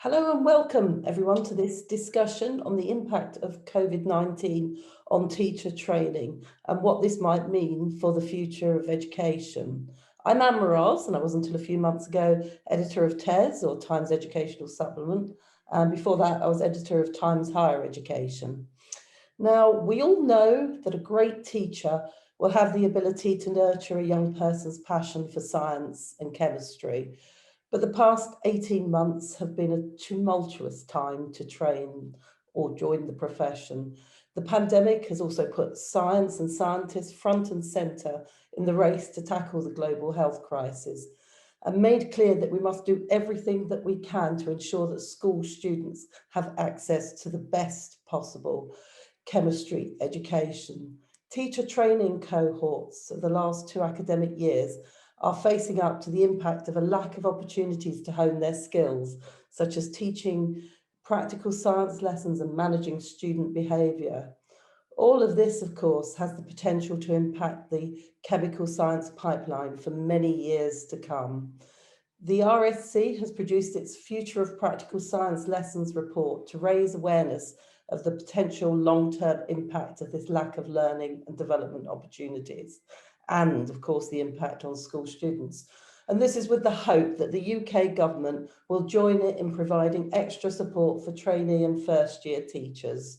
Hello and welcome everyone to this discussion on the impact of COVID-19 on teacher training and what this might mean for the future of education. I'm Anne Mraz, and I was until a few months ago editor of TES, or Times Educational Supplement, and before that I was editor of Times Higher Education. Now, we all know that a great teacher will have the ability to nurture a young person's passion for science and chemistry. But the past 18 months have been a tumultuous time to train or join the profession. The pandemic has also put science and scientists front and centre in the race to tackle the global health crisis, and made clear that we must do everything that we can to ensure that school students have access to the best possible chemistry education. Teacher training cohorts of the last 2 academic years are facing up to the impact of a lack of opportunities to hone their skills, such as teaching practical science lessons and managing student behaviour. All of this, of course, has the potential to impact the chemical science pipeline for many years to come. The RSC has produced its Future of Practical Science Lessons report to raise awareness of the potential long-term impact of this lack of learning and development opportunities, and of course the impact on school students. And this is with the hope that the UK government will join it in providing extra support for trainee and first year teachers.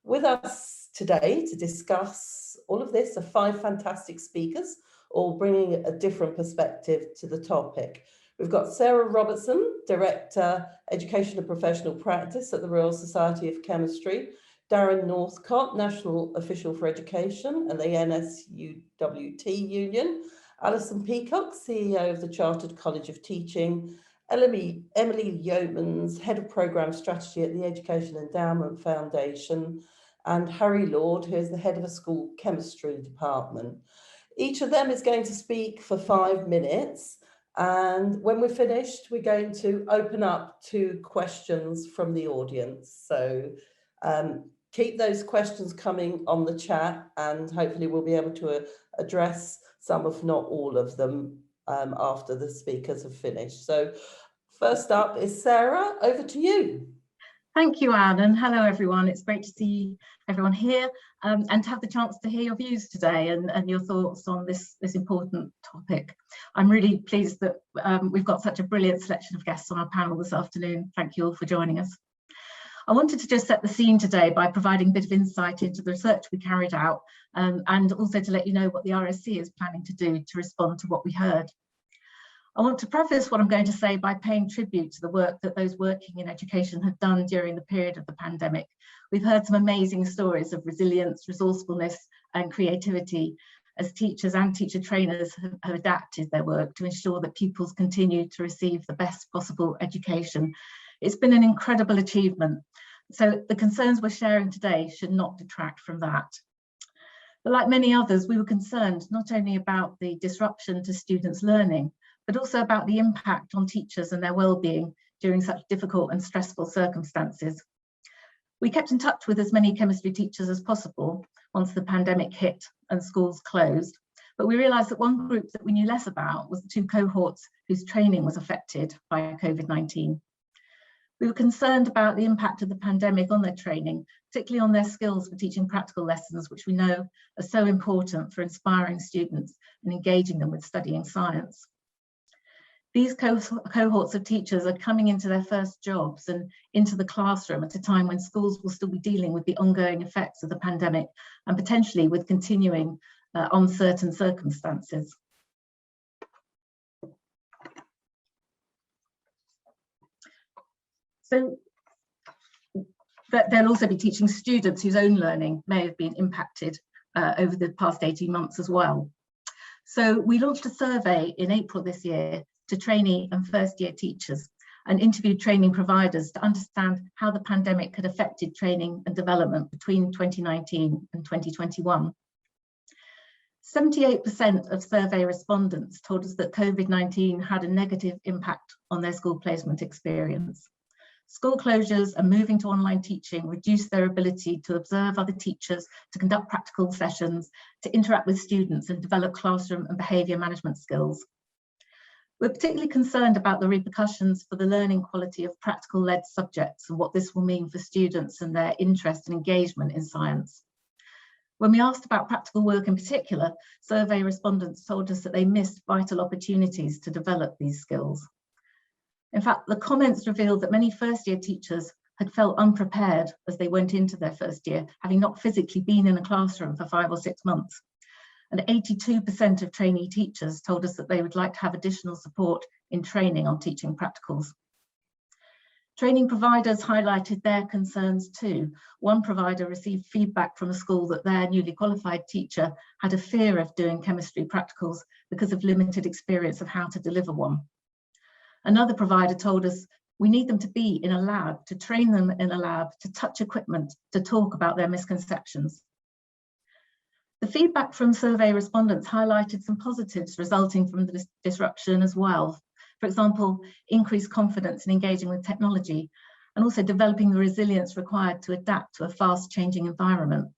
With us today to discuss all of this are 5 fantastic speakers, all bringing a different perspective to the topic. We've got Sarah Robertson, Director, Education and Professional Practice at the Royal Society of Chemistry, Darren Northcott, National Official for Education and the NSUWT Union, Alison Peacock, CEO of the Chartered College of Teaching, Emily Yeomans, Head of Programme Strategy at the Education Endowment Foundation, and Harry Lord, who is the Head of a School Chemistry Department. Each of them is going to speak for 5 minutes, and when we're finished, we're going to open up to questions from the audience. So keep those questions coming on the chat, and hopefully we'll be able to address some, if not all of them, after the speakers have finished. So first up is Sarah, over to you. Thank you, Anne, and hello everyone. It's great to see everyone here and to have the chance to hear your views today and your thoughts on this important topic. I'm really pleased that we've got such a brilliant selection of guests on our panel this afternoon. Thank you all for joining us. I wanted to just set the scene today by providing a bit of insight into the research we carried out and also to let you know what the RSC is planning to do to respond to what we heard. I want to preface what I'm going to say by paying tribute to the work that those working in education have done during the period of the pandemic. We've heard some amazing stories of resilience, resourcefulness and creativity as teachers and teacher trainers have adapted their work to ensure that pupils continue to receive the best possible education. It's been an incredible achievement. So the concerns we're sharing today should not detract from that. But like many others, we were concerned not only about the disruption to students' learning, but also about the impact on teachers and their well-being during such difficult and stressful circumstances. We kept in touch with as many chemistry teachers as possible once the pandemic hit and schools closed, but we realised that one group that we knew less about was the 2 cohorts whose training was affected by COVID-19. We were concerned about the impact of the pandemic on their training, particularly on their skills for teaching practical lessons, which we know are so important for inspiring students and engaging them with studying science. These cohorts of teachers are coming into their first jobs and into the classroom at a time when schools will still be dealing with the ongoing effects of the pandemic and potentially with continuing uncertain circumstances. So they'll also be teaching students whose own learning may have been impacted over the past 18 months as well. So we launched a survey in April this year to trainee and first year teachers and interviewed training providers to understand how the pandemic had affected training and development between 2019 and 2021. 78% of survey respondents told us that COVID-19 had a negative impact on their school placement experience. School closures and moving to online teaching reduced their ability to observe other teachers, to conduct practical sessions, to interact with students and develop classroom and behaviour management skills. We're particularly concerned about the repercussions for the learning quality of practical-led subjects and what this will mean for students and their interest and engagement in science. When we asked about practical work in particular, survey respondents told us that they missed vital opportunities to develop these skills. In fact, the comments revealed that many first-year teachers had felt unprepared as they went into their first year, having not physically been in a classroom for 5 or 6 months. And 82% of trainee teachers told us that they would like to have additional support in training on teaching practicals. Training providers highlighted their concerns too. One provider received feedback from a school that their newly qualified teacher had a fear of doing chemistry practicals because of limited experience of how to deliver one. Another provider told us, we need them to be in a lab, to train them in a lab, to touch equipment, to talk about their misconceptions. The feedback from survey respondents highlighted some positives resulting from the disruption as well. For example, increased confidence in engaging with technology and also developing the resilience required to adapt to a fast changing environment.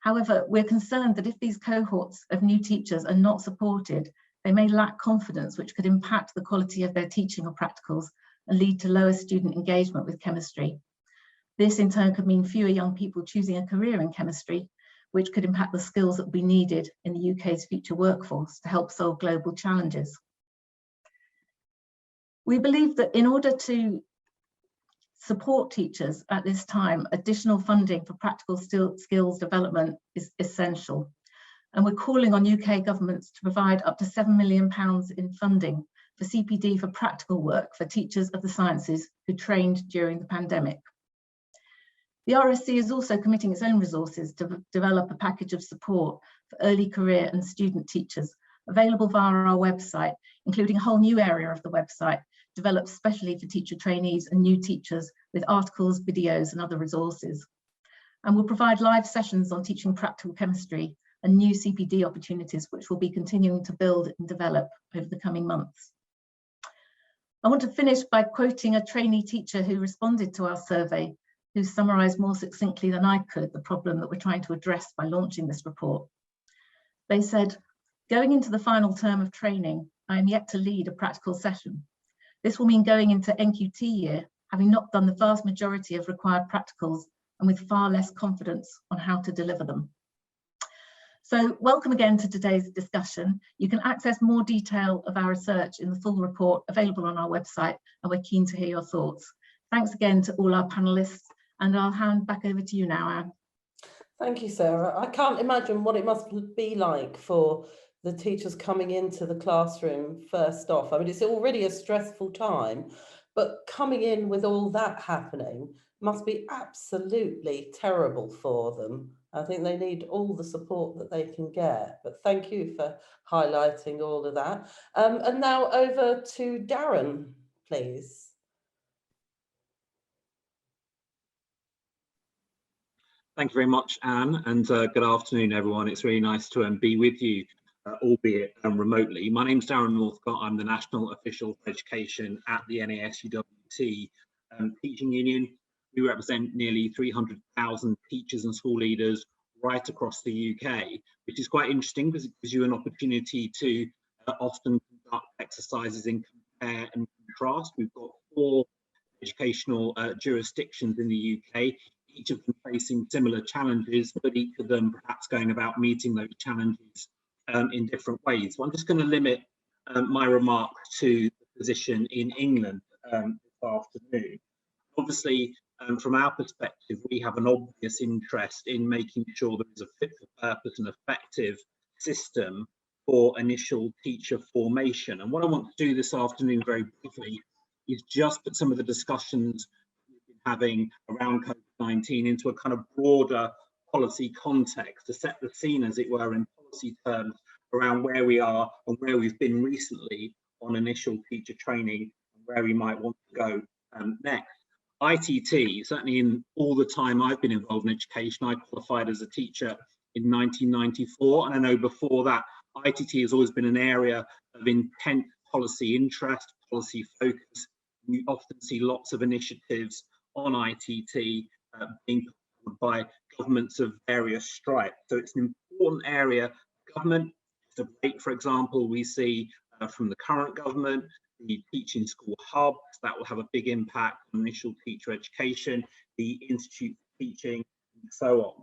However, we're concerned that if these cohorts of new teachers are not supported, they may lack confidence, which could impact the quality of their teaching or practicals and lead to lower student engagement with chemistry. This in turn could mean fewer young people choosing a career in chemistry, which could impact the skills that will be needed in the UK's future workforce to help solve global challenges. We believe that in order to support teachers at this time, additional funding for practical skills development is essential. And we're calling on UK governments to provide up to £7 million in funding for CPD for practical work for teachers of the sciences who trained during the pandemic. The RSC is also committing its own resources to develop a package of support for early career and student teachers available via our website, including a whole new area of the website developed specially for teacher trainees and new teachers with articles, videos and other resources. And we'll provide live sessions on teaching practical chemistry and new CPD opportunities, which we'll be continuing to build and develop over the coming months. I want to finish by quoting a trainee teacher who responded to our survey, who summarised more succinctly than I could the problem that we're trying to address by launching this report. They said, going into the final term of training, I am yet to lead a practical session. This will mean going into NQT year, having not done the vast majority of required practicals and with far less confidence on how to deliver them. So welcome again to today's discussion. You can access more detail of our research in the full report available on our website, and we're keen to hear your thoughts. Thanks again to all our panellists, and I'll hand back over to you now, Anne. Thank you, Sarah. I can't imagine what it must be like for the teachers coming into the classroom first off. I mean, it's already a stressful time, but coming in with all that happening must be absolutely terrible for them. I think they need all the support that they can get, but thank you for highlighting all of that. And now over to Darren, please. Thank you very much, Anne, and good afternoon, everyone. It's really nice to be with you, albeit remotely. My name's Darren Northcott. I'm the National Official for Education at the NASUWT Teaching Union. We represent nearly 300,000 teachers and school leaders right across the UK, which is quite interesting because it gives you an opportunity to often conduct exercises in compare and contrast. We've got 4 educational jurisdictions in the UK, each of them facing similar challenges, but each of them perhaps going about meeting those challenges in different ways. So I'm just going to limit my remarks to the position in England this afternoon. Obviously, from our perspective, we have an obvious interest in making sure there is a fit for purpose and effective system for initial teacher formation. And what I want to do this afternoon very briefly is just put some of the discussions we've been having around COVID-19 into a kind of broader policy context to set the scene, as it were, in policy terms around where we are and where we've been recently on initial teacher training and where we might want to go next. ITT, certainly in all the time I've been involved in education, I qualified as a teacher in 1994, and I know before that ITT has always been an area of intense policy interest, policy focus. You often see lots of initiatives on ITT being put by governments of various stripes. So it's an important area. Government, for example, we see from the current government, the teaching school hubs, that will have a big impact on initial teacher education, the Institute for Teaching, and so on.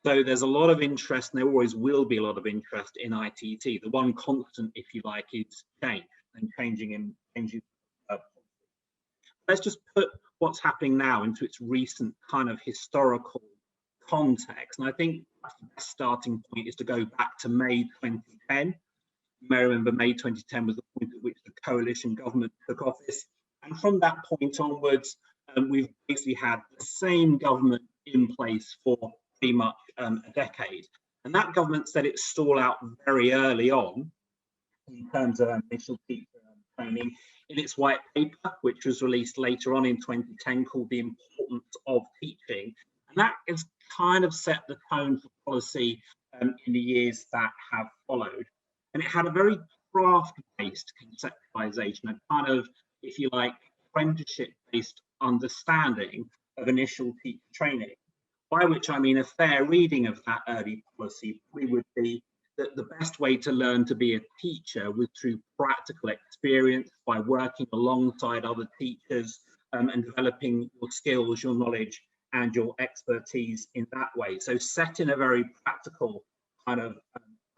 So there's a lot of interest, and there always will be a lot of interest in ITT. The one constant, if you like, is change and changing. Let's just put what's happening now into its recent kind of historical context. And I think the best starting point is to go back to May 2010. You may remember May 2010 was the point at which the coalition government took office. And from that point onwards, we've basically had the same government in place for pretty much a decade. And that government set its stall out very early on in terms of initial teacher training in its white paper, which was released later on in 2010, called The Importance of Teaching. And that has kind of set the tone for policy in the years that have followed. And it had a very craft-based conceptualization, a kind of, if you like, apprenticeship-based understanding of initial teacher training. By which I mean a fair reading of that early policy probably would be that the best way to learn to be a teacher was through practical experience, by working alongside other teachers and developing your skills, your knowledge, and your expertise in that way. So set in a very practical kind of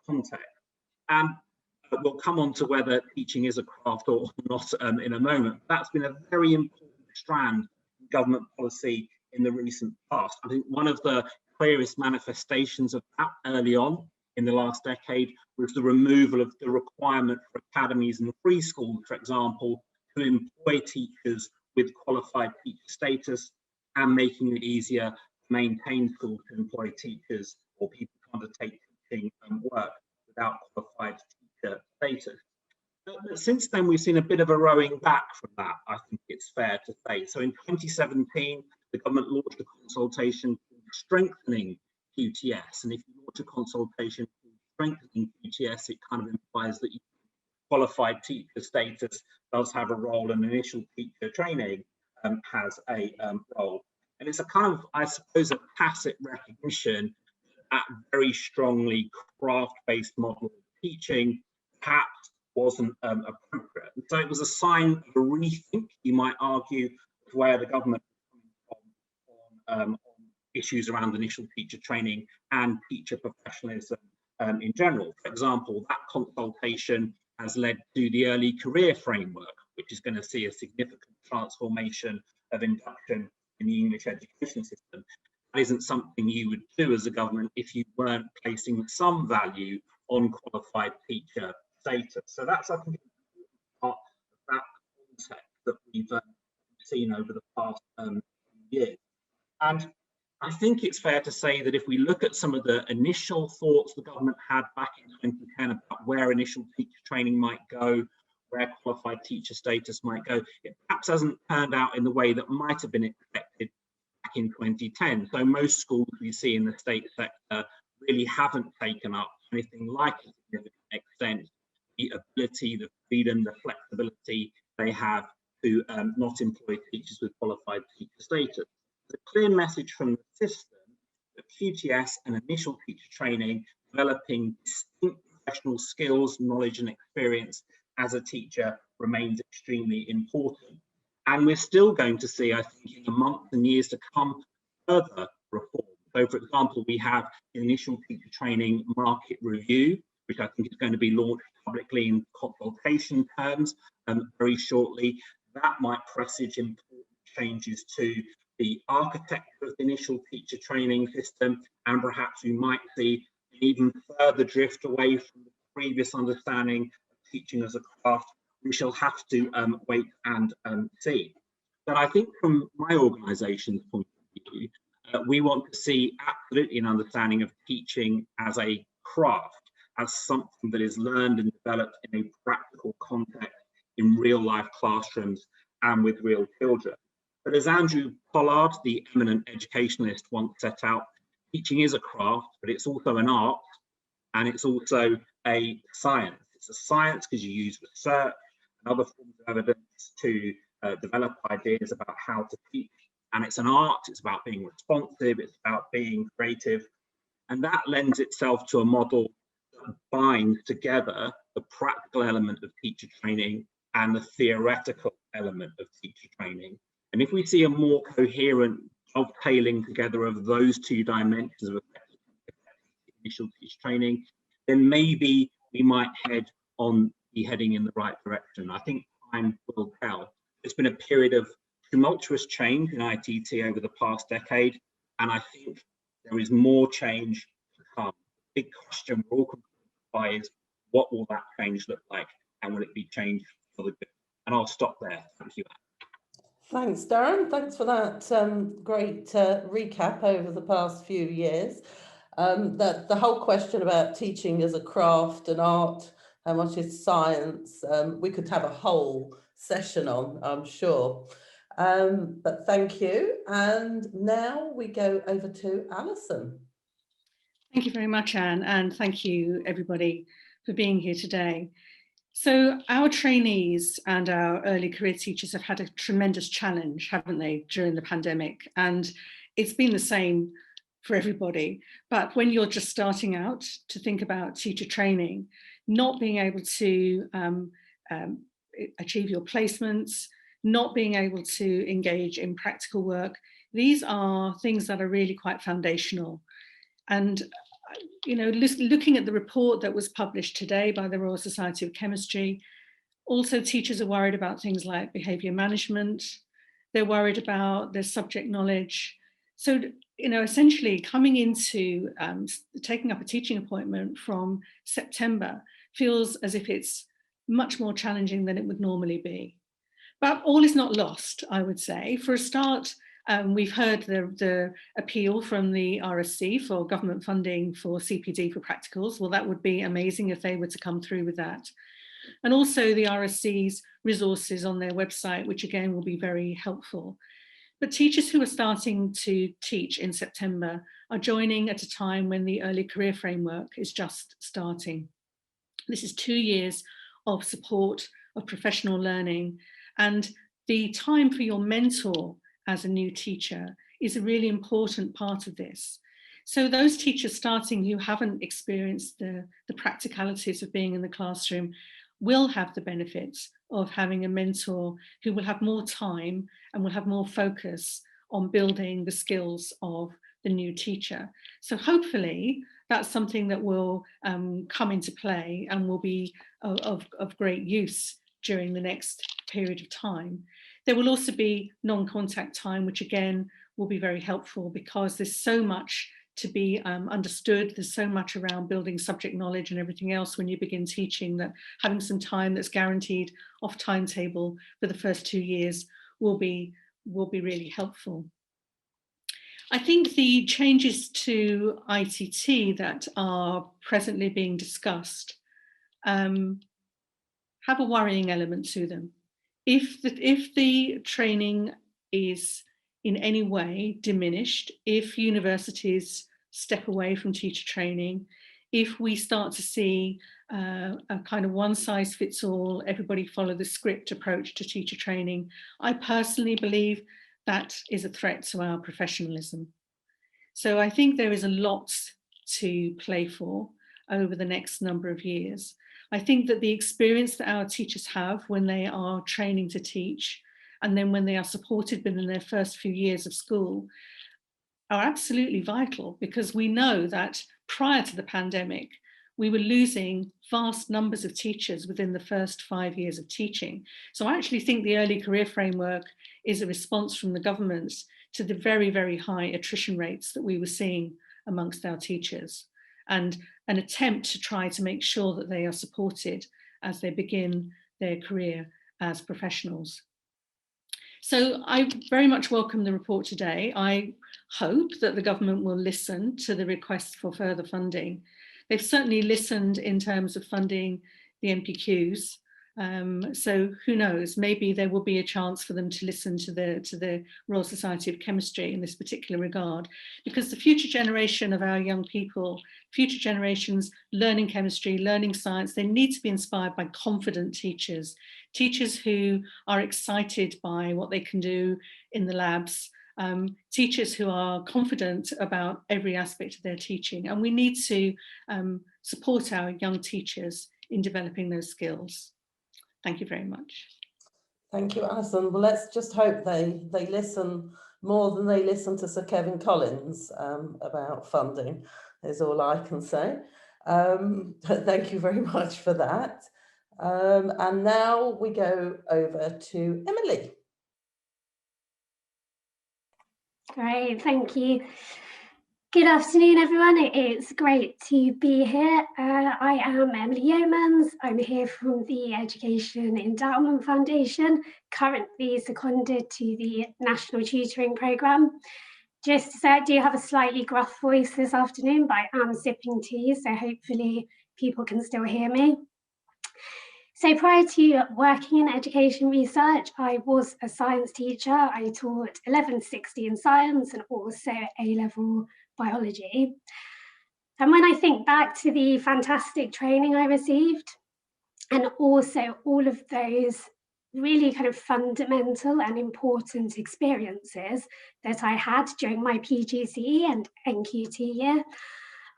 context. And we'll come on to whether teaching is a craft or not in a moment. That's been a very important strand in government policy in the recent past. I think one of the clearest manifestations of that early on in the last decade was the removal of the requirement for academies and free schools, for example, to employ teachers with qualified teacher status, and making it easier to maintain schools to employ teachers or people to undertake teaching work without qualified teacher status. But since then, we've seen a bit of a rowing back from that, I think it's fair to say. So in 2017, the government launched a consultation strengthening QTS. And if you launch a consultation strengthening QTS, it kind of implies that qualified teacher status does have a role, and initial teacher training has a role. And it's a kind of, I suppose, a tacit recognition that very strongly craft-based model of teaching perhaps wasn't appropriate. And so it was a sign of a rethink, you might argue, of where the government on issues around initial teacher training and teacher professionalism in general. For example, that consultation has led to the early career framework, which is going to see a significant transformation of induction in the English education system. That isn't something you would do as a government if you weren't placing some value on qualified teacher status. So that's, I think, part of that concept that we've seen over the past years. And I think it's fair to say that if we look at some of the initial thoughts the government had back in 2010 about where initial teacher training might go, where qualified teacher status might go, it perhaps hasn't turned out in the way that might have been expected back in 2010. So most schools we see in the state sector really haven't taken up anything like a significant extent the ability, the freedom, the flexibility they have to not employ teachers with qualified teacher status. The clear message from the system that QTS and initial teacher training, developing distinct professional skills, knowledge and experience as a teacher remains extremely important. And we're still going to see, I think, in the months and years to come, further reform. So, for example, we have the initial teacher training market review, which I think is going to be launched publicly in consultation terms very shortly. That might presage important changes to the architecture of the initial teacher training system, and perhaps we might see an even further drift away from the previous understanding of teaching as a craft. We shall have to wait and see. But I think from my organisation's point of view, we want to see absolutely an understanding of teaching as a craft, as something that is learned and developed in a practical context in real life classrooms and with real children. But as Andrew Pollard, the eminent educationalist, once set out, teaching is a craft, but it's also an art, and it's also a science. It's a science because you use research and other forms of evidence to develop ideas about how to teach. And it's an art, it's about being responsive, it's about being creative. And that lends itself to a model that binds together the practical element of teacher training and the theoretical element of teacher training. And if we see a more coherent dovetailing together of those two dimensions of initial teacher training, then maybe we might be heading in the right direction. I think time will tell. It's been a period of tumultuous change in ITT over the past decade, and I think there is more change to come. The big question we're all confronted by is, what will that change look like, and will it be changed for the good? And I'll stop there. Thank you. Thanks, Darren. Thanks for that great recap over the past few years. The whole question about teaching as a craft and art, how much is science, we could have a whole session on, I'm sure. But thank you. And now we go over to Alison. Thank you very much, Anne, and thank you everybody for being here today. So our trainees and our early career teachers have had a tremendous challenge, haven't they, during the pandemic? And it's been the same for everybody. But when you're just starting out to think about teacher training, not being able to achieve your placements, not being able to engage in practical work, these are things that are really quite foundational. And you know, looking at the report that was published today by the Royal Society of Chemistry, also teachers are worried about things like behaviour management. They're worried about their subject knowledge. So, you know, essentially coming into taking up a teaching appointment from September feels as if it's much more challenging than it would normally be. But all is not lost, I would say. For a start, we've heard the appeal from the RSC for government funding for CPD for practicals. Well, that would be amazing if they were to come through with that. And also the RSC's resources on their website, which again will be very helpful. But teachers who are starting to teach in September are joining at a time when the early career framework is just starting. This is 2 years of support, of professional learning, and the time for your mentor as a new teacher is a really important part of this. So those teachers starting who haven't experienced the practicalities of being in the classroom will have the benefits of having a mentor who will have more time and will have more focus on building the skills of the new teacher. So hopefully that's something that will come into play and will be of great use during the next period of time. There will also be non-contact time, which again will be very helpful because there's so much to be understood. There's so much around building subject knowledge and everything else when you begin teaching, that having some time that's guaranteed off timetable for the first 2 years will be really helpful. I think the changes to ITT that are presently being discussed have a worrying element to them. If the training is in any way diminished, if universities step away from teacher training, if we start to see a kind of one size fits all, everybody follow the script approach to teacher training, I personally believe that is a threat to our professionalism. So I think there is a lot to play for over the next number of years. I think that the experience that our teachers have when they are training to teach, and then when they are supported within their first few years of school, are absolutely vital, because we know that prior to the pandemic, we were losing vast numbers of teachers within the first 5 years of teaching. So I actually think the early career framework is a response from the government to the very, very high attrition rates that we were seeing amongst our teachers, and an attempt to try to make sure that they are supported as they begin their career as professionals. So I very much welcome the report today. I hope that the government will listen to the requests for further funding. They've certainly listened in terms of funding the NPQs. So who knows, maybe there will be a chance for them to listen to the Royal Society of Chemistry in this particular regard, because the future generation of our young people, future generations learning chemistry, learning science, they need to be inspired by confident teachers, teachers who are excited by what they can do in the labs, teachers who are confident about every aspect of their teaching. And we need to support our young teachers in developing those skills. Thank you very much. Thank you, Alison. Well, let's just hope they listen more than they listen to Sir Kevin Collins about funding, is all I can say. Thank you very much for that. And now we go over to Emily. Great, thank you. Good afternoon, everyone. It's great to be here. I am Emily Yeomans. I'm here from the Education Endowment Foundation, currently seconded to the National Tutoring Programme. Just to say, I do have a slightly gruff voice this afternoon, but I am sipping tea, so hopefully people can still hear me. So prior to working in education research, I was a science teacher. I taught 11 to 16 science and also A-level biology. And when I think back to the fantastic training I received, and also all of those really kind of fundamental and important experiences that I had during my PGCE and NQT year,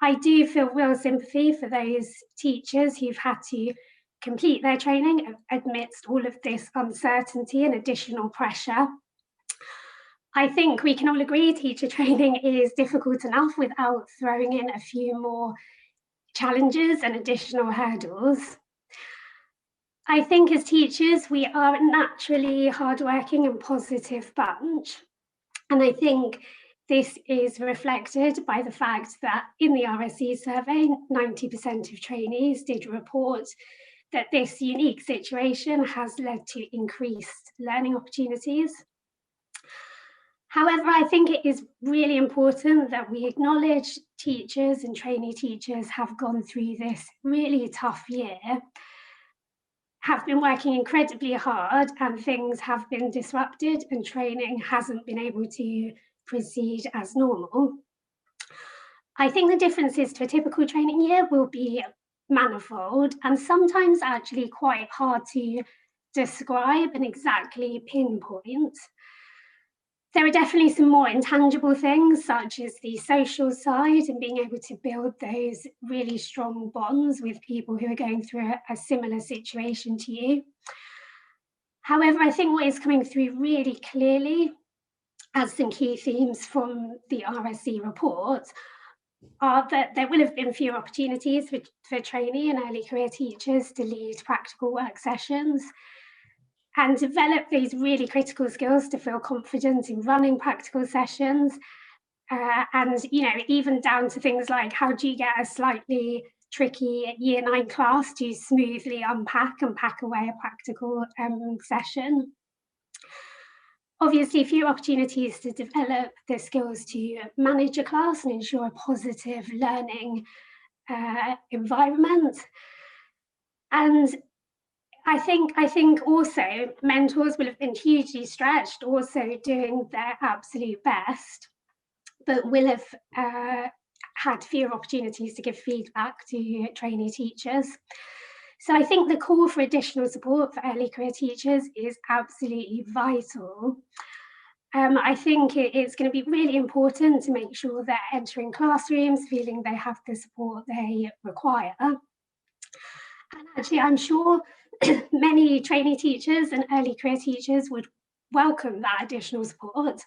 I do feel real sympathy for those teachers who've had to complete their training amidst all of this uncertainty and additional pressure. I think we can all agree teacher training is difficult enough without throwing in a few more challenges and additional hurdles. I think as teachers, we are a naturally hardworking and positive bunch. And I think this is reflected by the fact that in the RSE survey, 90% of trainees did report that this unique situation has led to increased learning opportunities. However, I think it is really important that we acknowledge teachers and trainee teachers have gone through this really tough year, have been working incredibly hard, and things have been disrupted and training hasn't been able to proceed as normal. I think the differences to a typical training year will be manifold and sometimes actually quite hard to describe and exactly pinpoint. There are definitely some more intangible things, such as the social side and being able to build those really strong bonds with people who are going through a similar situation to you. However, I think what is coming through really clearly as some key themes from the RSE report are that there will have been fewer opportunities for trainee and early career teachers to lead practical work sessions and develop these really critical skills to feel confident in running practical sessions. And, you know, even down to things like how do you get a slightly tricky year 9 class to smoothly unpack and pack away a practical session. Obviously, few opportunities to develop the skills to manage a class and ensure a positive learning environment. And I think also mentors will have been hugely stretched, also doing their absolute best, but will have had fewer opportunities to give feedback to trainee teachers. So I think the call for additional support for early career teachers is absolutely vital. I think it's going to be really important to make sure they're entering classrooms feeling they have the support they require. And actually, I'm sure many trainee teachers and early career teachers would welcome that additional support.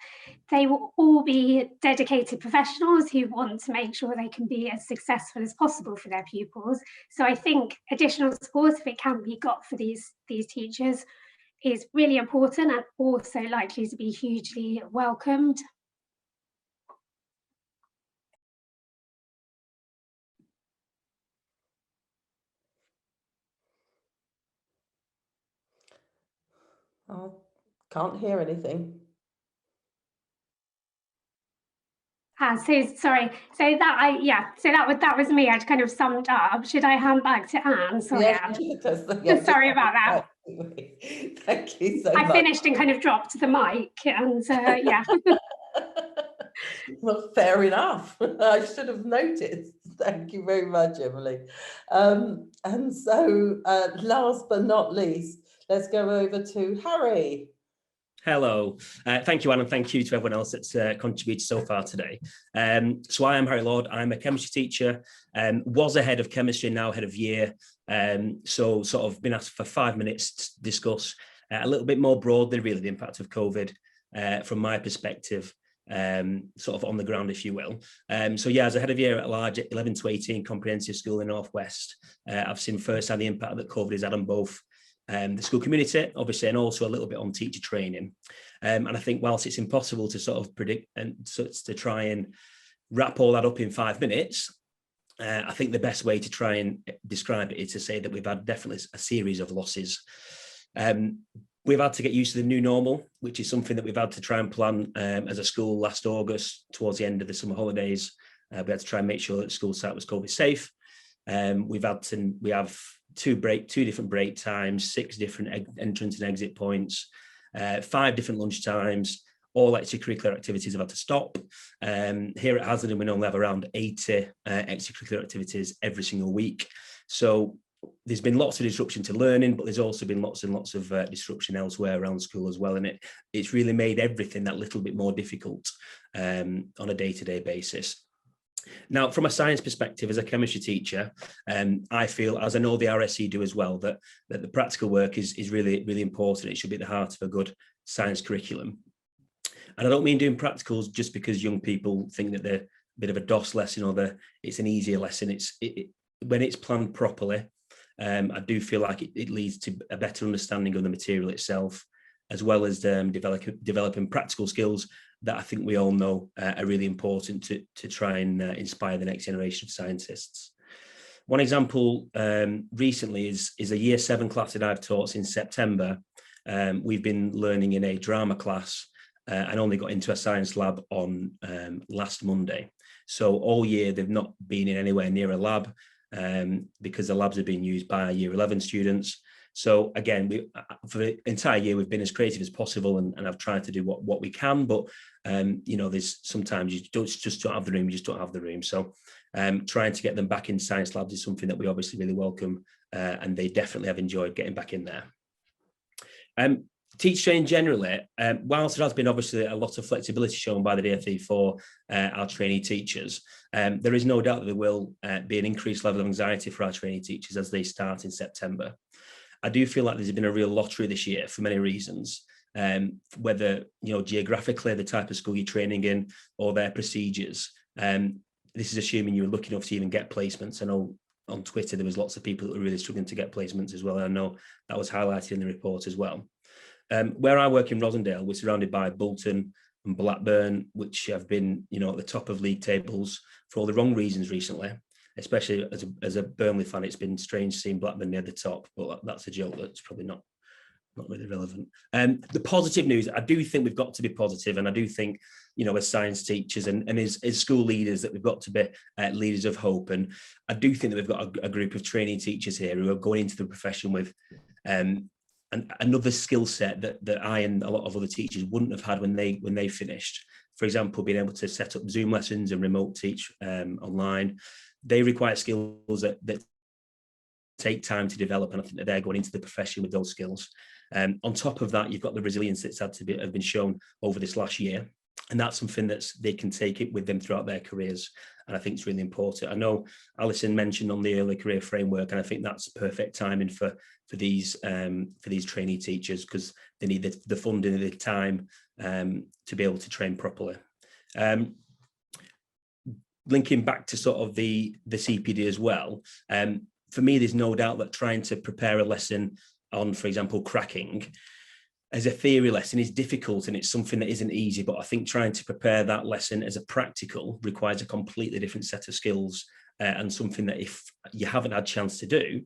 They will all be dedicated professionals who want to make sure they can be as successful as possible for their pupils. So I think additional support, if it can be got for these teachers, is really important and also likely to be hugely welcomed. I can't hear anything. So sorry. So that was me. I'd kind of summed up. Should I hand back to Anne? Sorry, Yes, Anne. Sorry about that. Thank you so much. I finished and kind of dropped the mic, and yeah. Well, fair enough. I should have noticed. Thank you very much, Emily. And so, last but not least, let's go over to Harry. Hello, thank you, Anne, and thank you to everyone else that's contributed so far today. So I am Harry Lord. I'm a chemistry teacher, was a head of chemistry, now head of year So sort of been asked for 5 minutes to discuss a little bit more broadly, really, the impact of COVID from my perspective, sort of on the ground, if you will. So yeah, as a head of year at large at 11 to 18 comprehensive school in North West, I've seen firsthand the impact that COVID has had on both the school community, obviously, and also a little bit on teacher training. And I think whilst it's impossible to sort of predict and to try and wrap all that up in 5 minutes, I think the best way to try and describe it is to say that we've had definitely a series of losses. We've had to get used to the new normal, which is something that we've had to try and plan as a school last August, towards the end of the summer holidays. We had to try and make sure that the school site was COVID safe. We have two different break times, 6 different entrance and exit points, 5 different lunch times. All extracurricular activities have had to stop. Here at Haslingden, we normally have around 80 extracurricular activities every single week. So there's been lots of disruption to learning, but there's also been lots and lots of disruption elsewhere around school as well. And it's really made everything that little bit more difficult on a day-to-day basis. Now, from a science perspective, as a chemistry teacher, I feel, as I know the RSE do as well, that the practical work is really, really important. It should be at the heart of a good science curriculum. And I don't mean doing practicals just because young people think that they're a bit of a DOS lesson or it's an easier lesson. When it's planned properly, I do feel like it leads to a better understanding of the material itself, as well as developing practical skills that I think we all know are really important to try and inspire the next generation of scientists. One example recently is a year 7 class that I've taught since September. We've been learning in a drama class and only got into a science lab on last Monday. So all year they've not been in anywhere near a lab because the labs are being used by year 11 students. So again, for the entire year, we've been as creative as possible and I've tried to do what we can, but there's sometimes you just don't have the room, you just don't have the room. So trying to get them back in science labs is something that we obviously really welcome and they definitely have enjoyed getting back in there. Teacher training generally, whilst there has been obviously a lot of flexibility shown by the DfE for our trainee teachers, there is no doubt that there will be an increased level of anxiety for our trainee teachers as they start in September. I do feel like there's been a real lottery this year for many reasons, whether, geographically, the type of school you're training in or their procedures. This is assuming you're lucky enough to even get placements. I know on Twitter, there was lots of people that were really struggling to get placements as well. And I know that was highlighted in the report as well. Where I work in Rosendale, we're surrounded by Bolton and Blackburn, which have been, at the top of league tables for all the wrong reasons recently. Especially as a Burnley fan, it's been strange seeing Blackburn near the top, but that's a joke that's probably not really relevant. The positive news, I do think we've got to be positive, and I do think, as science teachers and as school leaders, that we've got to be leaders of hope. And I do think that we've got a group of training teachers here who are going into the profession with another skill set that I and a lot of other teachers wouldn't have had when they finished. For example, being able to set up Zoom lessons and remote teach online. They require skills that take time to develop, and I think that they're going into the profession with those skills. On top of that, you've got the resilience that's have been shown over this last year, and that's something that they can take it with them throughout their careers, and I think it's really important. I know Alison mentioned on the early career framework, and I think that's perfect timing for these trainee teachers, because they need the funding and the time to be able to train properly. Linking back to sort of the CPD as well, for me, there's no doubt that trying to prepare a lesson on, for example, cracking as a theory lesson is difficult, and it's something that isn't easy, but I think trying to prepare that lesson as a practical requires a completely different set of skills and something that if you haven't had a chance to do,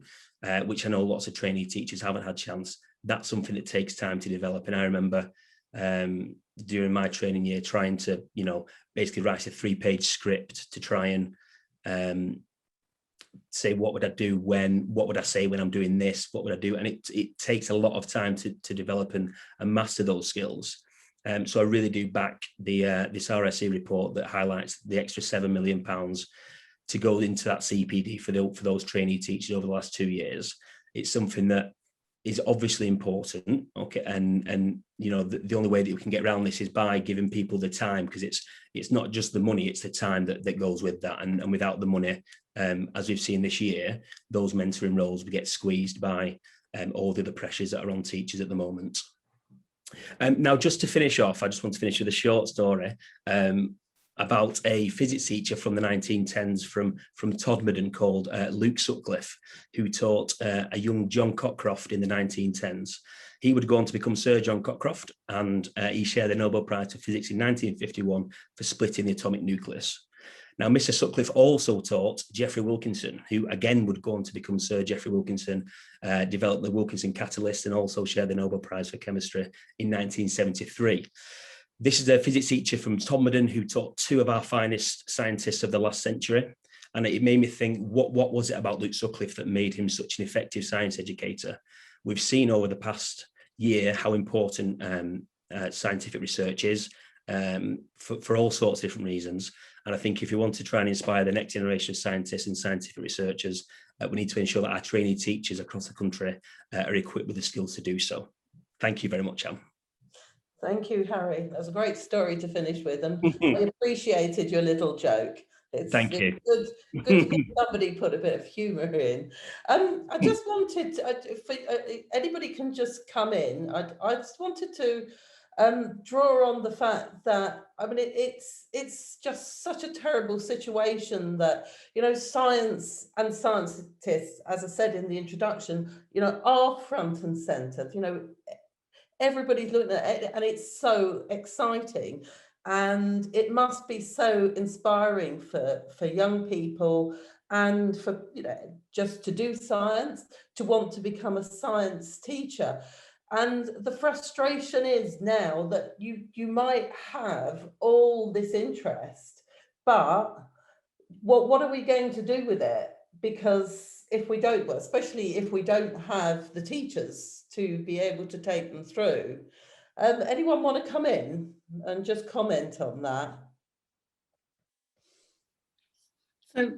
which I know lots of trainee teachers haven't had a chance, that's something that takes time to develop. And I remember during my training year trying to, basically write a 3-page script to try and say, what would I do what would I say when I'm doing this, what would I do? And it takes a lot of time to develop and master those skills. So I really do back this RSE report that highlights the extra £7 million to go into that CPD for those trainee teachers over the last 2 years. It's something that is obviously important. Okay, and you know, the only way that we can get around this is by giving people the time, because it's not just the money, it's the time that goes with that. And without the money, as we've seen this year, those mentoring roles will get squeezed by all the other pressures that are on teachers at the moment. Now, just to finish off, I just want to finish with a short story about a physics teacher from the 1910s from Todmorden called Luke Sutcliffe, who taught a young John Cockcroft in the 1910s. He would go on to become Sir John Cockcroft, and he shared the Nobel Prize for Physics in 1951 for splitting the atomic nucleus. Now, Mr. Sutcliffe also taught Geoffrey Wilkinson, who again would go on to become Sir Geoffrey Wilkinson, developed the Wilkinson catalyst, and also shared the Nobel Prize for Chemistry in 1973. This is a physics teacher from Todmorden who taught two of our finest scientists of the last century. And it made me think, what was it about Luke Sutcliffe that made him such an effective science educator? We've seen over the past year how important scientific research is for all sorts of different reasons. And I think if you want to try and inspire the next generation of scientists and scientific researchers, we need to ensure that our trainee teachers across the country are equipped with the skills to do so. Thank you very much, Anne. Thank you, Harry. That was a great story to finish with, and I appreciated your little joke. Thank you. Good to get somebody put a bit of humour in. I just wanted, anybody can just come in. I just wanted to draw on the fact that, I mean, it's just such a terrible situation that, you know, science and scientists, as I said in the introduction, you know, are front and centre. You know, everybody's looking at it, and it's so exciting, and it must be so inspiring for young people, and for, you know, just to do science, to want to become a science teacher. And the frustration is now that you might have all this interest, but what are we going to do with it? Because if we don't, well, especially if we don't have the teachers to be able to take them through. Anyone want to come in and just comment on that? So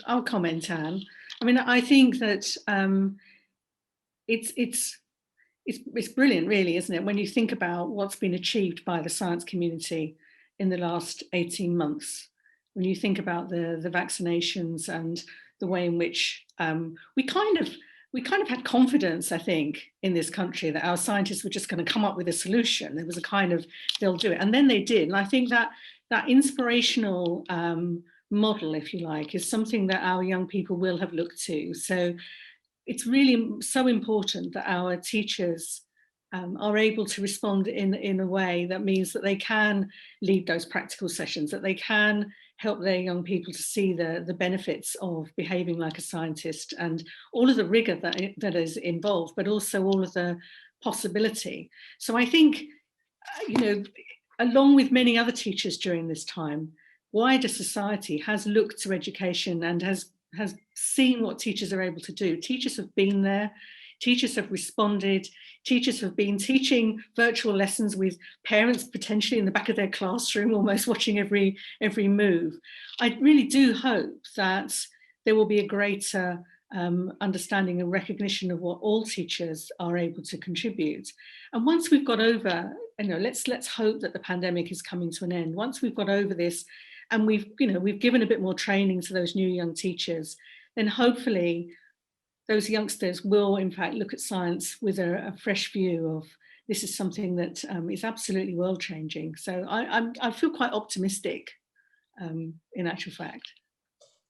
I'll comment, Anne. I mean, I think that it's brilliant, really, isn't it? When you think about what's been achieved by the science community in the last 18 months, when you think about the vaccinations and the way in which we kind of had confidence, I think, in this country that our scientists were just going to come up with a solution. There was a kind of, they'll do it. And then they did. And I think that inspirational model, if you like, is something that our young people will have looked to. So it's really so important that our teachers are able to respond in a way that means that they can lead those practical sessions, that they can help their young people to see the benefits of behaving like a scientist and all of the rigor that is involved, but also all of the possibility. So I think, you know, along with many other teachers during this time, wider society has looked to education and has seen what teachers are able to do. Teachers have been there, teachers have responded, teachers have been teaching virtual lessons with parents potentially in the back of their classroom, almost watching every move. I really do hope that there will be a greater understanding and recognition of what all teachers are able to contribute. And once we've got over, you know, let's hope that the pandemic is coming to an end. Once we've got over this, and we've given a bit more training to those new young teachers, then hopefully those youngsters will in fact look at science with a fresh view of this is something that is absolutely world changing. So I feel quite optimistic in actual fact.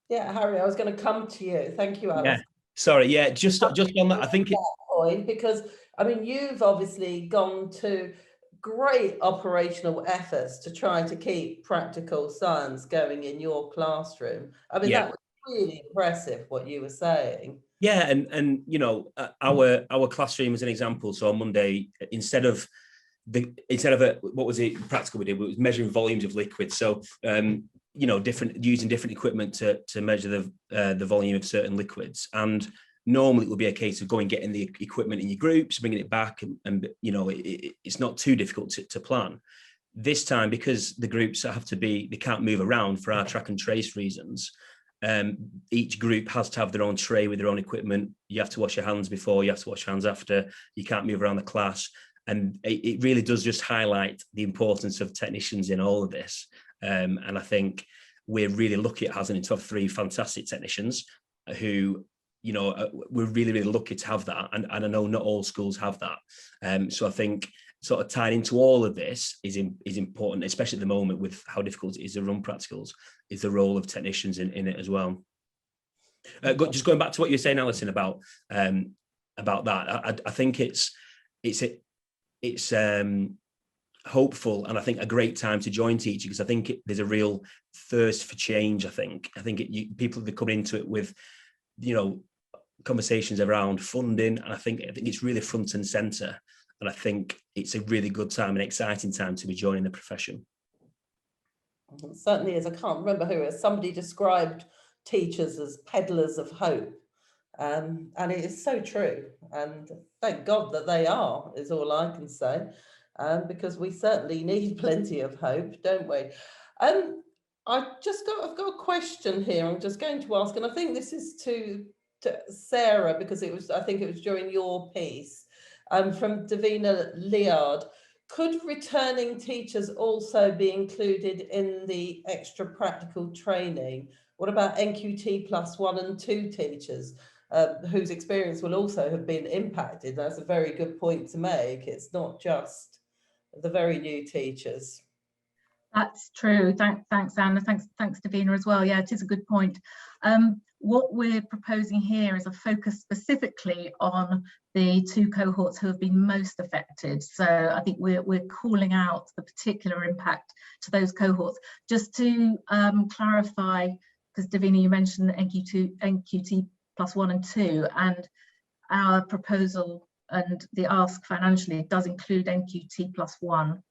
Yeah, Harry, I was going to come to you. Thank you, Alice. Yeah, sorry, yeah, just on that, I think point, because I mean, you've obviously gone to great operational efforts to try to keep practical science going in your classroom. I mean, that was really impressive what you were saying. Yeah, and you know, our classroom as an example. So on Monday, instead of what was it practical we did? It was measuring volumes of liquid. So you know, using different equipment to measure the volume of certain liquids. And normally it would be a case of going getting the equipment in your groups, bringing it back, and you know, it's not too difficult to plan. This time, because the groups they can't move around for our track and trace reasons, Each group has to have their own tray with their own equipment. You have to wash your hands before, you have to wash your hands after. You can't move around the class. And it really does just highlight the importance of technicians in all of this. And I think we're really lucky at Haslington to have 3 fantastic technicians who, you know, we're really, really lucky to have that. And I know not all schools have that. So I think sort of tied into all of this is important, especially at the moment with how difficult it is to run practicals, is the role of technicians in it as well. Just going back to what you were saying, Alison, about that, I think it's hopeful, and I think a great time to join teaching, because I think there's a real thirst for change. I think people are coming into it with, you know, conversations around funding, and I think it's really front and centre. And I think it's a really good time, an exciting time to be joining the profession. It certainly is. I can't remember who it was. Somebody described teachers as peddlers of hope. And it is so true. And thank God that they are, is all I can say. Because we certainly need plenty of hope, don't we? I've got a question here I'm just going to ask, and I think this is to Sarah, because I think it was during your piece. From Davina Liard, could returning teachers also be included in the extra practical training? What about NQT plus 1 and 2 teachers whose experience will also have been impacted? That's a very good point to make. It's not just the very new teachers. That's true. Thanks, Anna. Thanks, Davina, as well. Yeah, it is a good point. What we're proposing here is a focus specifically on the 2 cohorts who have been most affected. So I think we're calling out the particular impact to those cohorts. Just to clarify, because Davina, you mentioned NQT plus 1 and 2, and our proposal and the ask financially does include NQT plus 1.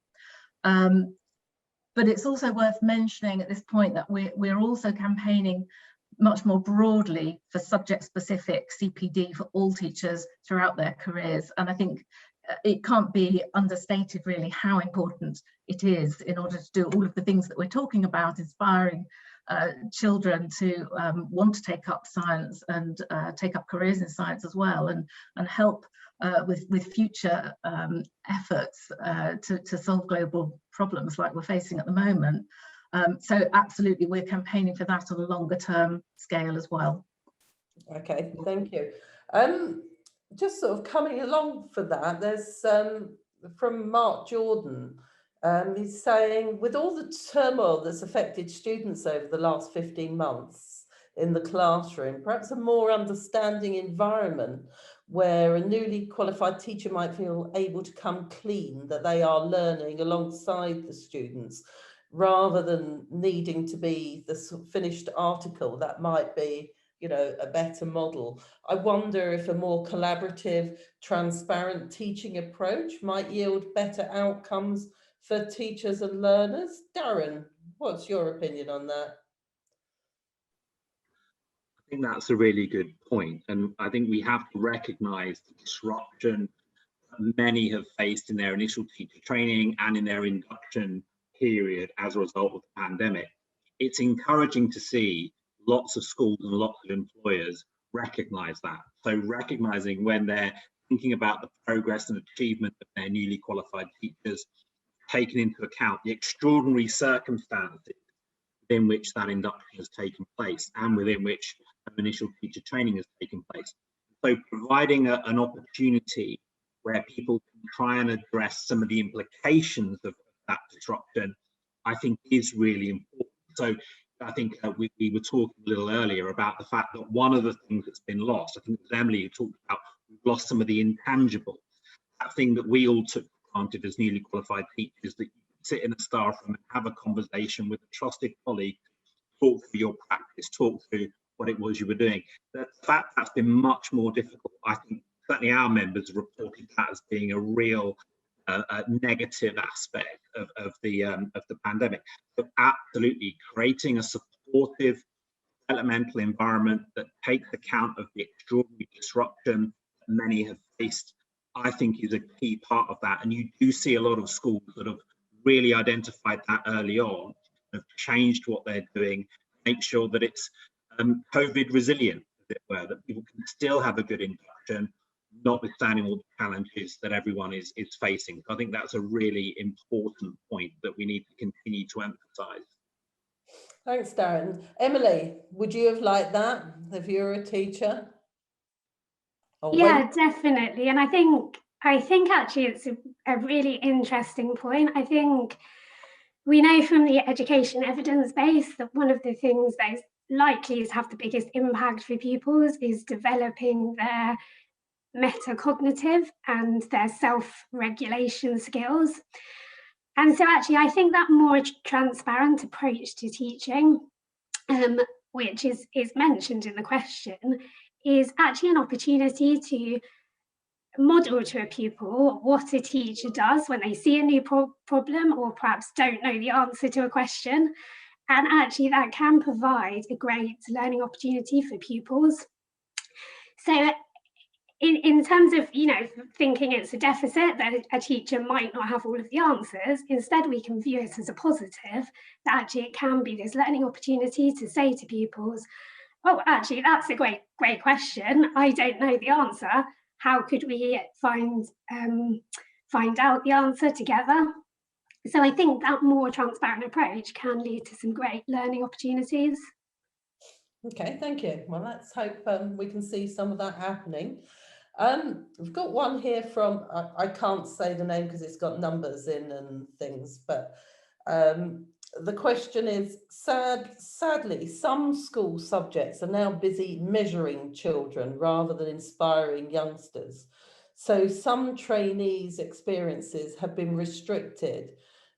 But it's also worth mentioning at this point that we're also campaigning much more broadly for subject-specific CPD for all teachers throughout their careers. And I think it can't be understated really how important it is in order to do all of the things that we're talking about, inspiring children to want to take up science and take up careers in science as well, and help with future efforts to solve global problems like we're facing at the moment. So absolutely, we're campaigning for that on a longer term scale as well. Okay, thank you. Just sort of coming along for that, there's from Mark Jordan. He's saying, with all the turmoil that's affected students over the last 15 months in the classroom, perhaps a more understanding environment where a newly qualified teacher might feel able to come clean that they are learning alongside the students, rather than needing to be the sort of finished article, that might be, you know, a better model. I wonder if a more collaborative, transparent teaching approach might yield better outcomes for teachers and learners. Darren, what's your opinion on that? I think that's a really good point, and I think we have to recognise the disruption that many have faced in their initial teacher training and in their induction period as a result of the pandemic. It's encouraging to see lots of schools and lots of employers recognise that. So recognising when they're thinking about the progress and achievement of their newly qualified teachers, taking into account the extraordinary circumstances within which that induction has taken place and within which initial teacher training has taken place. So providing an opportunity where people can try and address some of the implications of that disruption, I think is really important. So I think we were talking a little earlier about the fact that one of the things that's been lost, I think it was Emily who talked about, we've lost some of the intangibles, that thing that we all took for granted as newly qualified teachers, that you could sit in a staff room and have a conversation with a trusted colleague, talk through your practice, talk through what it was you were doing. That's been much more difficult. I think certainly our members have reported that as being a real negative aspect of the pandemic. So absolutely, creating a supportive developmental environment that takes account of the extraordinary disruption that many have faced, I think is a key part of that. And you do see a lot of schools that have really identified that early on, have changed what they're doing, make sure that it's COVID resilient, as it were, that people can still have a good induction, notwithstanding all the challenges that everyone is facing. I think that's a really important point that we need to continue to emphasise. Thanks, Darren. Emily, would you have liked that if you were a teacher? Yeah, definitely. And I think actually it's a really interesting point. I think we know from the education evidence base that one of the things that is likely to have the biggest impact for pupils is developing their metacognitive and their self-regulation skills. And so actually I think that more transparent approach to teaching, which is mentioned in the question, is actually an opportunity to model to a pupil what a teacher does when they see a new problem or perhaps don't know the answer to a question. And actually that can provide a great learning opportunity for pupils. So in terms of, thinking it's a deficit that a teacher might not have all of the answers, instead we can view it as a positive, that actually it can be this learning opportunity to say to pupils, oh, actually, that's a great question. I don't know the answer. How could we find out the answer together? So I think that more transparent approach can lead to some great learning opportunities. Okay, thank you. Well, let's hope we can see some of that happening. We've got one here from, I can't say the name because it's got numbers in and things, but the question is, sadly, some school subjects are now busy measuring children rather than inspiring youngsters. So some trainees' experiences have been restricted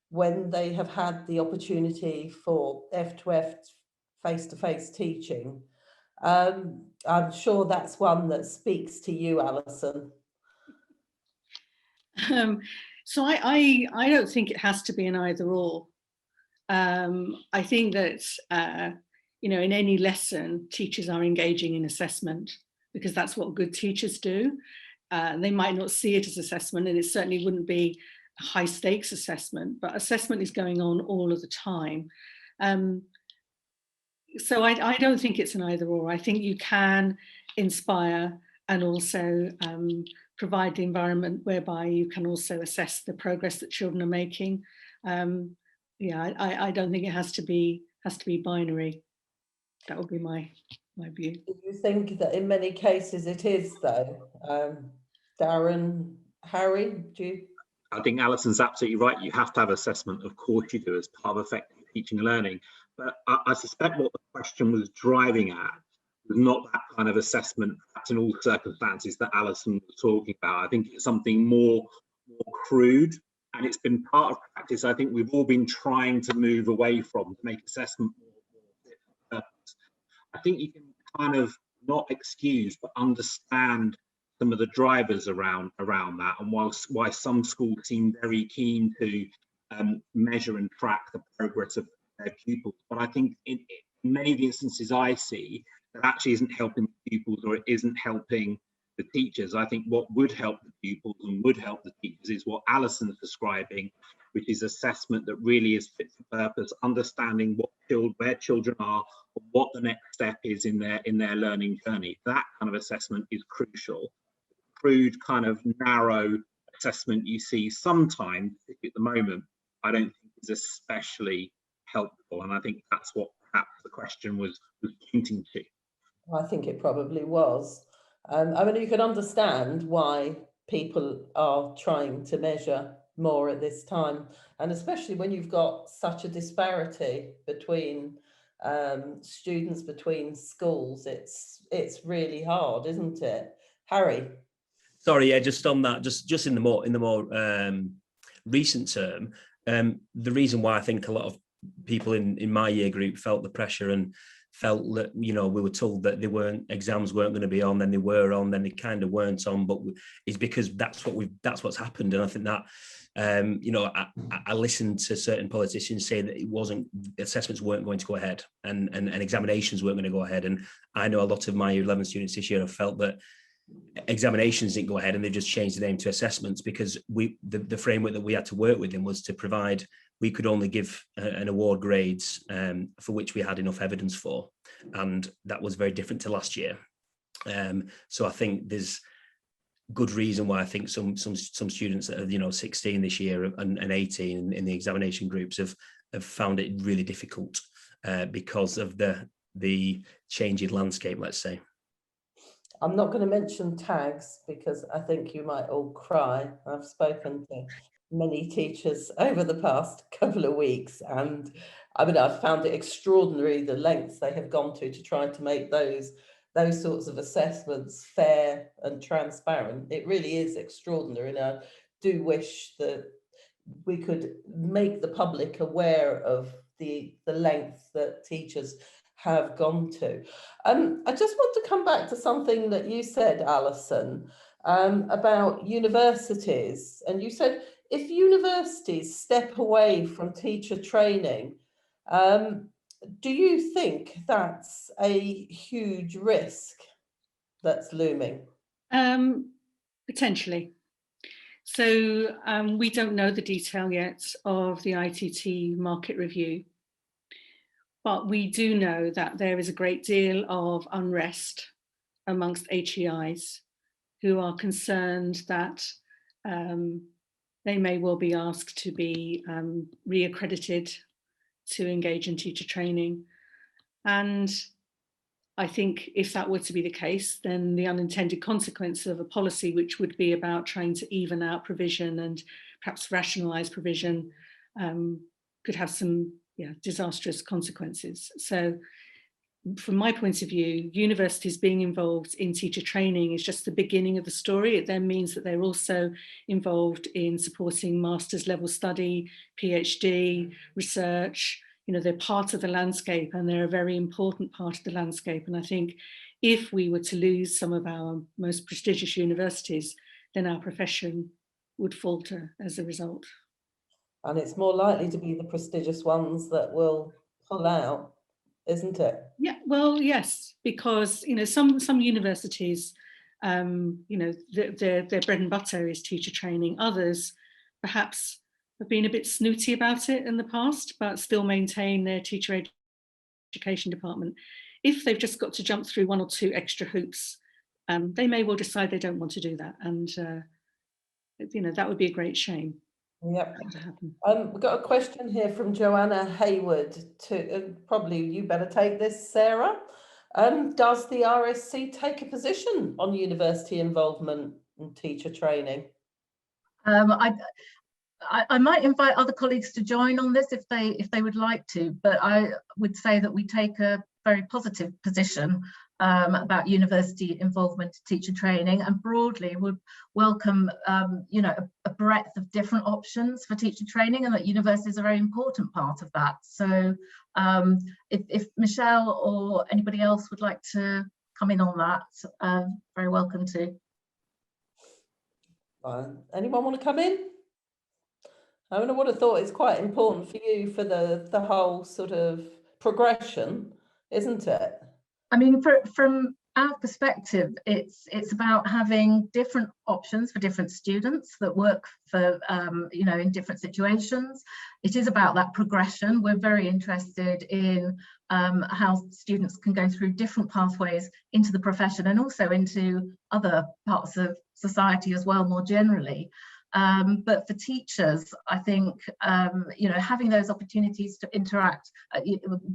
when they have had the opportunity for F2F face-to-face teaching. I'm sure that's one that speaks to you, Alison. So I don't think it has to be an either or. I think that, in any lesson, teachers are engaging in assessment because that's what good teachers do. They might not see it as assessment, and it certainly wouldn't be a high stakes assessment, but assessment is going on all of the time. So I don't think it's an either or. I think you can inspire and also provide the environment whereby you can also assess the progress that children are making. I don't think it has to be binary. That would be my view. Do you think that in many cases it is, though? Darren, Harry, do you? I think Alison's absolutely right. You have to have assessment, of course you do, as part of effective teaching and learning. But I suspect what the question was driving at was not that kind of assessment, perhaps in all circumstances that Alison was talking about. I think it's something more crude, and it's been part of practice I think we've all been trying to move away from, to make assessment more fit for purpose. I think you can kind of not excuse, but understand some of the drivers around that, and why some schools seem very keen to measure and track the progress of their pupils. But I think in many of the instances I see, that actually isn't helping the pupils, or it isn't helping the teachers. I think what would help the pupils and would help the teachers is what Alison's describing, which is assessment that really is fit for purpose, understanding where children are, and what the next step is in their learning journey. That kind of assessment is crucial. Crude, kind of narrow assessment you see sometimes at the moment, I don't think is especially helpful, and I think that's what perhaps the question was pointing to. I think it probably was. I mean, you can understand why people are trying to measure more at this time, and especially when you've got such a disparity between students, between schools. It's really hard, isn't it, Harry? Sorry, yeah, just on that, just in the more recent term, the reason why I think a lot of people in my year group felt the pressure and felt that, we were told that exams weren't going to be on, then they were on, then they kind of weren't on, but is because that's what's happened. And I think that I listened to certain politicians say that assessments weren't going to go ahead, and examinations weren't going to go ahead. And I know a lot of my year 11 students this year have felt that examinations didn't go ahead, and they just changed the name to assessments, because the framework that we had to work within was to provide, we could only give and award grades for which we had enough evidence for. and that was very different to last year. So I think there's good reason why I think some students that are 16 this year and 18 in the examination groups have found it really difficult because of the changing landscape, let's say. I'm not going to mention tags because I think you might all cry. I've spoken to many teachers over the past couple of weeks, and I mean, I've found it extraordinary the lengths they have gone to try to make those sorts of assessments fair and transparent. It really is extraordinary, and I do wish that we could make the public aware of the lengths that teachers have gone to. I just want to come back to something that you said, Alison, about universities. And you said if universities step away from teacher training, do you think that's a huge risk that's looming? Potentially. So we don't know the detail yet of the ITT market review. But we do know that there is a great deal of unrest amongst HEIs who are concerned that they may well be asked to be re-accredited to engage in teacher training. And I think if that were to be the case, then the unintended consequence of a policy which would be about trying to even out provision and perhaps rationalise provision could have some disastrous consequences. So from my point of view, universities being involved in teacher training is just the beginning of the story. It then means that they're also involved in supporting master's level study, PhD, research. They're part of the landscape, and they're a very important part of the landscape. And I think if we were to lose some of our most prestigious universities, then our profession would falter as a result. And it's more likely to be the prestigious ones that will pull out, isn't it? Yeah, well, yes, because some universities, their bread and butter is teacher training. Others perhaps have been a bit snooty about it in the past, but still maintain their teacher education department. If they've just got to jump through one or two extra hoops, they may well decide they don't want to do that, and that would be a great shame. Yep. We've got a question here from Joanna Hayward. Probably you better take this, Sarah. Does the RSC take a position on university involvement in teacher training? I might invite other colleagues to join on this if they would like to, but I would say that we take a very positive position about university involvement in teacher training, and broadly would welcome a breadth of different options for teacher training, and that universities are a very important part of that. So if Michelle or anybody else would like to come in on that, very welcome to. Anyone want to come in? I would have thought it's quite important for you for the whole sort of progression, isn't it? I mean, from our perspective, it's about having different options for different students that work for in different situations. It is about that progression. We're very interested in how students can go through different pathways into the profession and also into other parts of society as well, more generally. But for teachers, I think having those opportunities to interact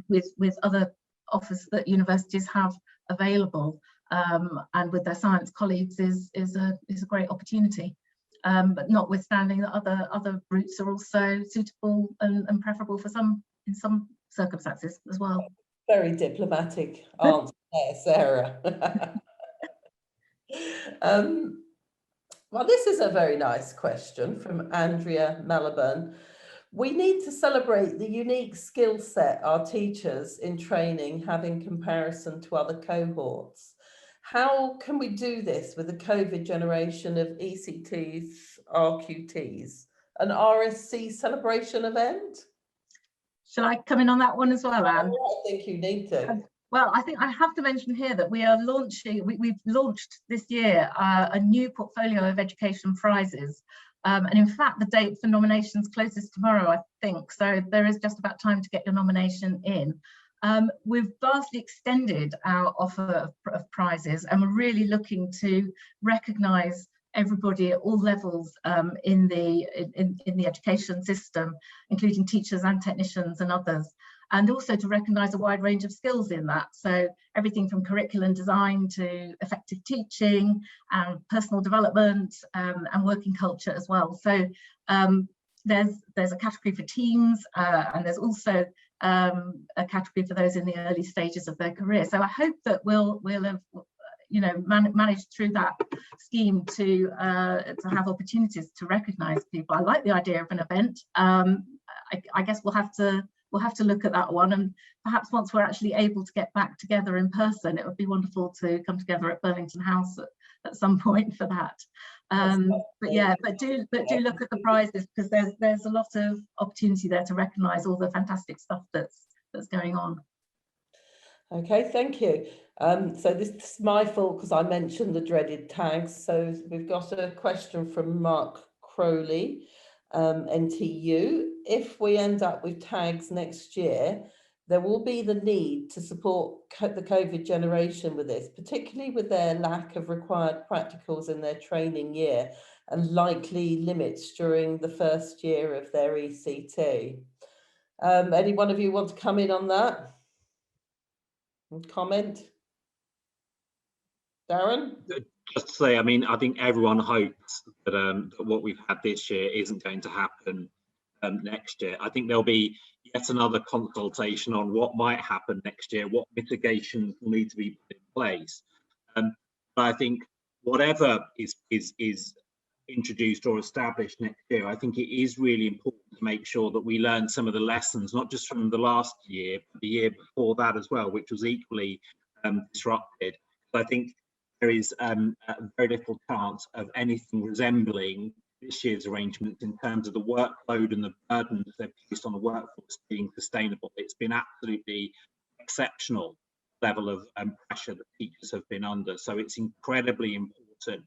with other offers that universities have available and with their science colleagues is a great opportunity. But notwithstanding that other routes are also suitable and preferable for in some circumstances as well. Very diplomatic answer there, Sarah. Well, this is a very nice question from Andrea Malaburn. We need to celebrate the unique skill set our teachers in training have in comparison to other cohorts. How can we do this with the COVID generation of ECTs, RQTs, an RSC celebration event? Shall I come in on that one as well, Anne? I think you need to. Well, I think I have to mention here that we are launching, we've launched this year a new portfolio of education prizes. And in fact, the date for nominations closes tomorrow, I think. So there is just about time to get your nomination in. We've vastly extended our offer of prizes, and we're really looking to recognise everybody at all levels in the education system, including teachers and technicians and others, and also to recognise a wide range of skills in that. So everything from curriculum design to effective teaching and personal development and working culture as well. So there's a category for teams and there's also a category for those in the early stages of their career. So I hope that we'll have managed through that scheme to have opportunities to recognise people. I like the idea of an event. I guess we'll have to look at that one, and perhaps once we're actually able to get back together in person, it would be wonderful to come together at Burlington House at some point for that. But do look at the prizes, because there's a lot of opportunity there to recognise all the fantastic stuff that's going on. Okay, thank you. So this is my fault because I mentioned the dreaded tags. So we've got a question from Mark Crowley, NTU. If we end up with tags next year, there will be the need to support the COVID generation with this, particularly with their lack of required practicals in their training year and likely limits during the first year of their ECT. Any one of you want to come in on that and comment? Darren? Just to say, I mean, I think everyone hopes that what we've had this year isn't going to happen next year. I think there'll be yet another consultation on what might happen next year, what mitigations will need to be put in place. But I think whatever is introduced or established next year, I think it is really important to make sure that we learn some of the lessons, not just from the last year, but the year before that as well, which was equally disrupted. So I think there is a very little chance of anything resembling this year's arrangements in terms of the workload and the burdens they've placed on the workforce being sustainable. It's been absolutely exceptional level of pressure that teachers have been under. So it's incredibly important.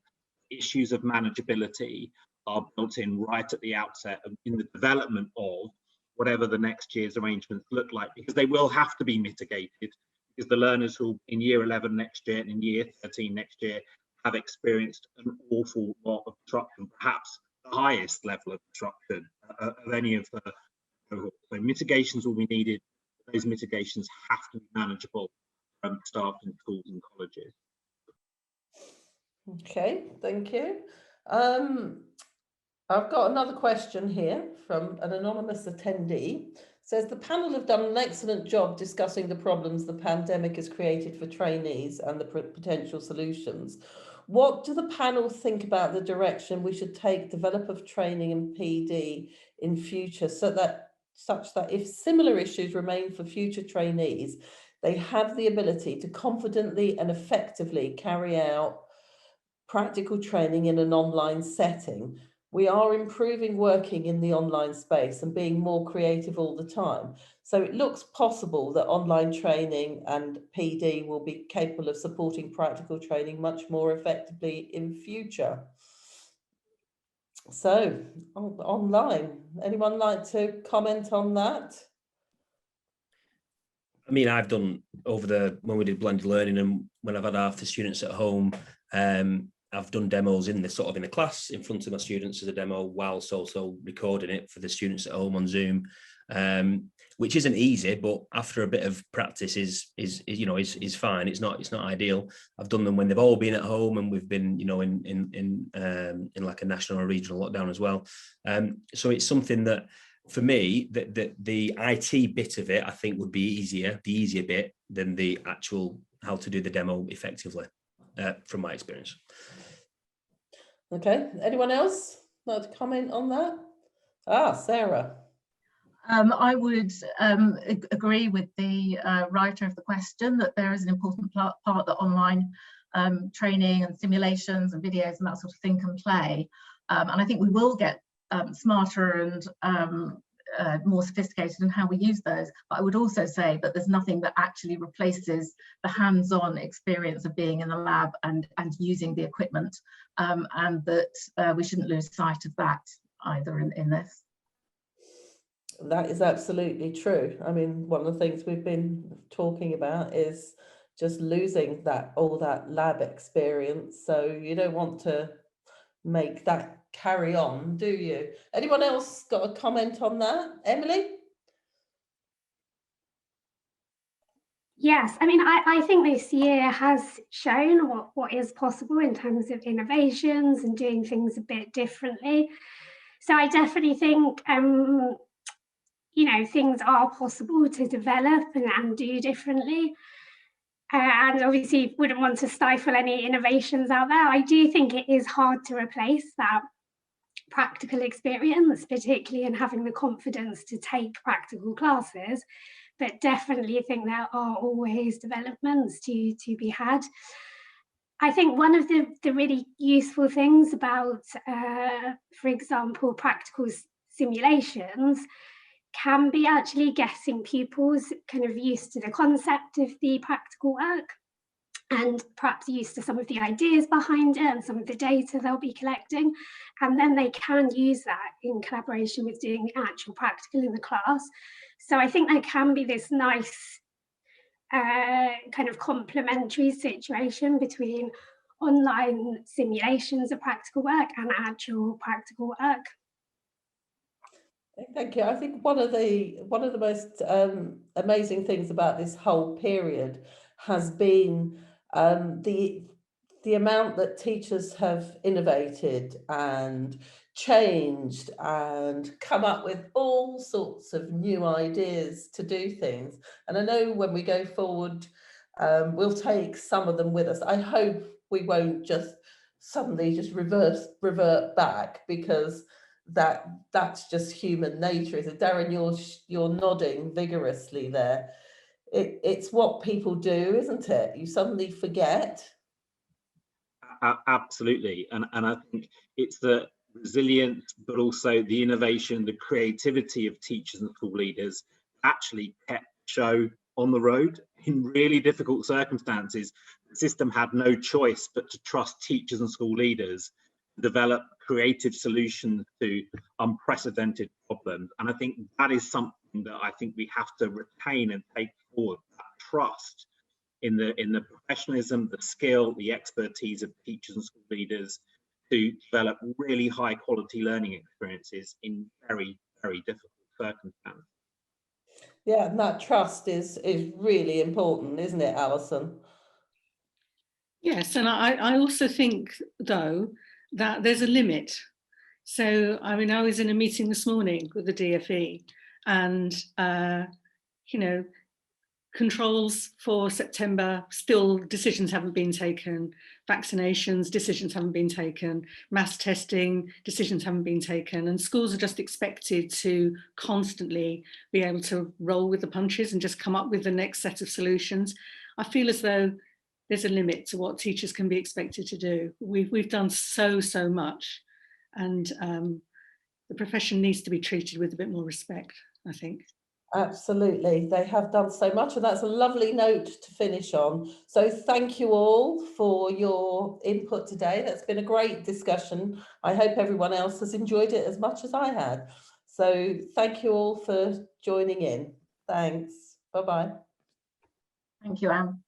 Issues of manageability are built in right at the outset in the development of whatever the next year's arrangements look like, because they will have to be mitigated, because the learners who in year 11 next year and in year 13 next year have experienced an awful lot of disruption, perhaps the highest level of disruption of any of the cohorts. So mitigations will be needed. Those mitigations have to be manageable from staff in schools and colleges. Okay, thank you. I've got another question here from an anonymous attendee. It says the panel have done an excellent job discussing the problems the pandemic has created for trainees and the potential solutions. What do the panel think about the direction we should take develop training and PD in future, such that if similar issues remain for future trainees, they have the ability to confidently and effectively carry out practical training in an online setting? We are improving working in the online space and being more creative all the time. So it looks possible that online training and PD will be capable of supporting practical training much more effectively in future. So online, anyone like to comment on that? I mean, I've done when we did blended learning and when I've had half the students at home, I've done demos in the class in front of my students as a demo, whilst also recording it for the students at home on Zoom, which isn't easy, but after a bit of practice is fine. It's not ideal. I've done them when they've all been at home and we've been in like a national or regional lockdown as well. So it's something that for me that the IT bit of it I think would be the easier bit than the actual how to do the demo effectively. From my experience. Okay, anyone else like to comment on that? Sarah. I would agree with the writer of the question that there is an important part that online training and simulations and videos and that sort of thing can play. And I think we will get smarter and more sophisticated in how we use those. But I would also say that there's nothing that actually replaces the hands-on experience of being in the lab and using the equipment, and that we shouldn't lose sight of that either in this. That is absolutely true. I mean, one of the things we've been talking about is just losing all that lab experience. So you don't want to make that carry on, do you? Anyone else got a comment on that? Emily? Yes, I mean, I think this year has shown what is possible in terms of innovations and doing things a bit differently. So I definitely think, you know, things are possible to develop and do differently. And obviously wouldn't want to stifle any innovations out there. I do think it is hard to replace that practical experience, particularly in having the confidence to take practical classes, but definitely think there are always developments to be had. I think one of the really useful things about, for example, practical simulations can be actually getting pupils kind of used to the concept of the practical work and perhaps used to some of the ideas behind it and some of the data they'll be collecting. And then they can use that in collaboration with doing actual practical in the class. So I think there can be this nice kind of complementary situation between online simulations of practical work and actual practical work. Thank you. I think one of the most amazing things about this whole period has been the amount that teachers have innovated and changed and come up with all sorts of new ideas to do things. And I know when we go forward, we'll take some of them with us. I hope we won't just suddenly just revert back, because that's just human nature. Is it, Darren? You're nodding vigorously there. It's what people do, isn't it? You suddenly forget. Absolutely, and I think it's the resilience, but also the innovation, the creativity of teachers and school leaders actually kept the show on the road in really difficult circumstances. The system had no choice but to trust teachers and school leaders to develop creative solutions to unprecedented problems. And I think that is something that I think we have to retain and take forward, that trust in the professionalism, the skill, the expertise of teachers and school leaders to develop really high quality learning experiences in very, very difficult circumstances. Yeah, and that trust is really important, isn't it, Alison? Yes, and I also think, though, that there's a limit. So, I mean, I was in a meeting this morning with the DFE, and, you know, controls for September, still decisions haven't been taken. Vaccinations, decisions haven't been taken. Mass testing, decisions haven't been taken. And schools are just expected to constantly be able to roll with the punches and just come up with the next set of solutions. I feel as though there's a limit to what teachers can be expected to do. We've done so much, and the profession needs to be treated with a bit more respect, I think. Absolutely, they have done so much, and that's a lovely note to finish on. So thank you all for your input today. That's been a great discussion. I hope everyone else has enjoyed it as much as I had. So thank you all for joining in. Thanks. Bye-bye. Thank you, Anne.